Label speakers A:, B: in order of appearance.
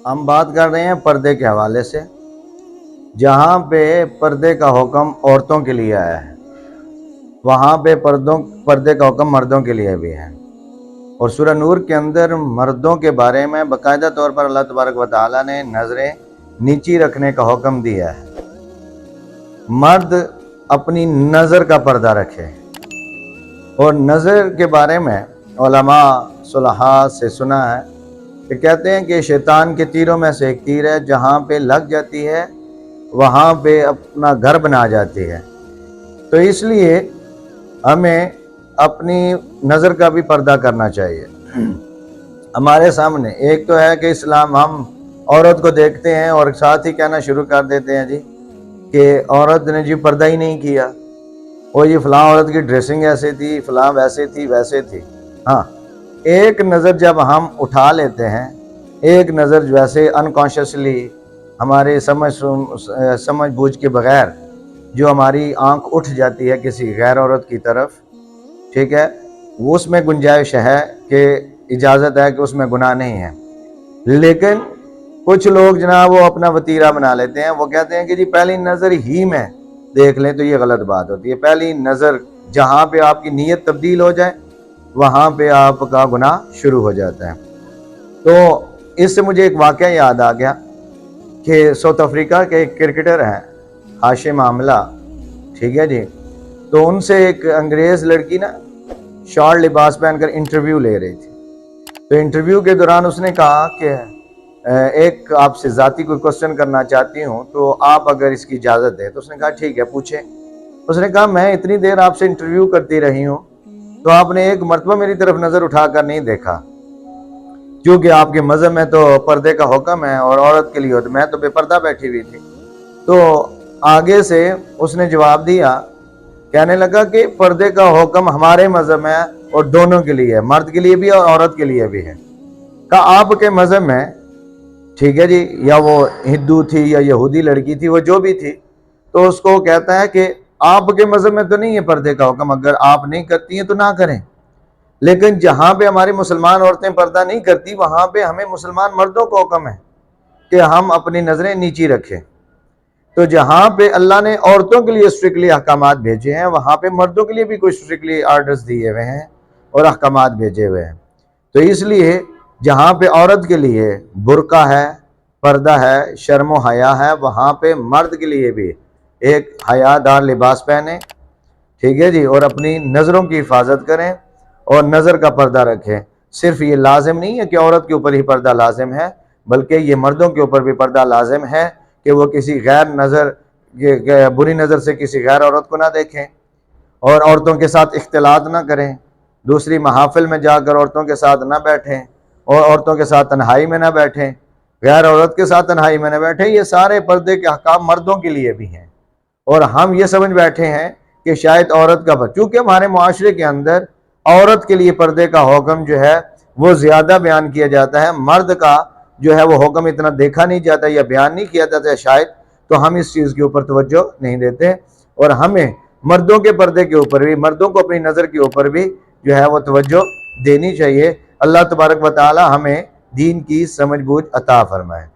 A: ہم بات کر رہے ہیں پردے کے حوالے سے، جہاں پہ پردے کا حکم عورتوں کے لیے آیا ہے وہاں پہ پردے کا حکم مردوں کے لیے بھی ہے، اور سورہ نور کے اندر مردوں کے بارے میں باقاعدہ طور پر اللہ تبارک و تعالیٰ نے نظریں نیچی رکھنے کا حکم دیا ہے۔ مرد اپنی نظر کا پردہ رکھے، اور نظر کے بارے میں علماء صلحاء سے سنا ہے کہ کہتے ہیں کہ شیطان کے تیروں میں سے ایک تیر ہے، جہاں پہ لگ جاتی ہے وہاں پہ اپنا گھر بنا جاتی ہے۔ تو اس لیے ہمیں اپنی نظر کا بھی پردہ کرنا چاہیے۔ ہمارے سامنے ایک تو ہے کہ اسلام، ہم عورت کو دیکھتے ہیں اور ساتھ ہی کہنا شروع کر دیتے ہیں جی کہ عورت نے جی پردہ ہی نہیں کیا، وہ یہ فلاں عورت کی ڈریسنگ ایسے تھی، فلاں ویسے تھی ویسے تھی۔ ہاں، ایک نظر جب ہم اٹھا لیتے ہیں، ایک نظر ویسے انکانشیسلی ہمارے سمجھ بوجھ کے بغیر جو ہماری آنکھ اٹھ جاتی ہے کسی غیر عورت کی طرف، ٹھیک ہے، وہ اس میں گنجائش ہے کہ اجازت ہے کہ اس میں گناہ نہیں ہے۔ لیکن کچھ لوگ جناب وہ اپنا وتیرہ بنا لیتے ہیں، وہ کہتے ہیں کہ جی پہلی نظر ہی میں دیکھ لیں، تو یہ غلط بات ہوتی ہے۔ پہلی نظر جہاں پہ آپ کی نیت تبدیل ہو جائے وہاں پہ آپ کا گناہ شروع ہو جاتا ہے۔ تو اس سے مجھے ایک واقعہ یاد آ گیا کہ ساؤتھ افریقہ کے ایک کرکٹر ہیں ہاشم عاملہ، ٹھیک ہے جی، تو ان سے ایک انگریز لڑکی نا شارٹ لباس پہن کر انٹرویو لے رہی تھی۔ تو انٹرویو کے دوران اس نے کہا کہ ایک آپ سے ذاتی کوئی کوسچن کرنا چاہتی ہوں، تو آپ اگر اس کی اجازت دیں۔ تو اس نے کہا ٹھیک ہے، پوچھیں۔ اس نے کہا میں اتنی دیر آپ سے انٹرویو کرتی رہی ہوں تو آپ نے ایک مرتبہ میری طرف نظر اٹھا کر نہیں دیکھا، کیونکہ آپ کے مذہب میں تو پردے کا حکم ہے اور عورت کے لیے ہوتا، میں تو بے پردہ بیٹھی ہوئی تھی۔ تو آگے سے اس نے جواب دیا، کہنے لگا کہ پردے کا حکم ہمارے مذہب میں اور دونوں کے لیے، مرد کے لیے بھی اور عورت کے لیے بھی ہے۔ کہا آپ کے مذہب میں، ٹھیک ہے جی، یا وہ ہندو تھی یا یہودی لڑکی تھی، وہ جو بھی تھی، تو اس کو کہتا ہے کہ آپ کے مذہب میں تو نہیں ہے پردے کا حکم، اگر آپ نہیں کرتی ہیں تو نہ کریں۔ لیکن جہاں پہ ہماری مسلمان عورتیں پردہ نہیں کرتی وہاں پہ ہمیں مسلمان مردوں کو حکم ہے کہ ہم اپنی نظریں نیچی رکھیں۔ تو جہاں پہ اللہ نے عورتوں کے لیے اسٹرکٹلی احکامات بھیجے ہیں وہاں پہ مردوں کے لیے بھی کچھ اسٹرکٹلی آرڈرز دیے ہوئے ہیں اور احکامات بھیجے ہوئے ہیں۔ تو اس لیے جہاں پہ عورت کے لیے برقع ہے، پردہ ہے، شرم و حیا ہے، وہاں پہ مرد کے لیے بھی ایک حیا دار لباس پہنیں، ٹھیک ہے جی، اور اپنی نظروں کی حفاظت کریں اور نظر کا پردہ رکھیں۔ صرف یہ لازم نہیں ہے کہ عورت کے اوپر ہی پردہ لازم ہے، بلکہ یہ مردوں کے اوپر بھی پردہ لازم ہے کہ وہ کسی بری نظر سے کسی غیر عورت کو نہ دیکھیں، اور عورتوں کے ساتھ اختلاط نہ کریں، دوسری محافل میں جا کر عورتوں کے ساتھ نہ بیٹھیں، اور عورتوں کے ساتھ تنہائی میں نہ بیٹھیں، غیر عورت کے ساتھ تنہائی میں نہ بیٹھیں۔ یہ سارے پردے کے احکام مردوں کے لیے بھی ہیں، اور ہم یہ سمجھ بیٹھے ہیں کہ شاید عورت کا چونکہ ہمارے معاشرے کے اندر عورت کے لیے پردے کا حکم جو ہے وہ زیادہ بیان کیا جاتا ہے، مرد کا جو ہے وہ حکم اتنا دیکھا نہیں جاتا یا بیان نہیں کیا جاتا ہے شاید، تو ہم اس چیز کے اوپر توجہ نہیں دیتے، اور ہمیں مردوں کے پردے کے اوپر بھی، مردوں کو اپنی نظر کے اوپر بھی جو ہے وہ توجہ دینی چاہیے۔ اللہ تبارک و تعالی ہمیں دین کی سمجھ بوجھ عطا فرمائے۔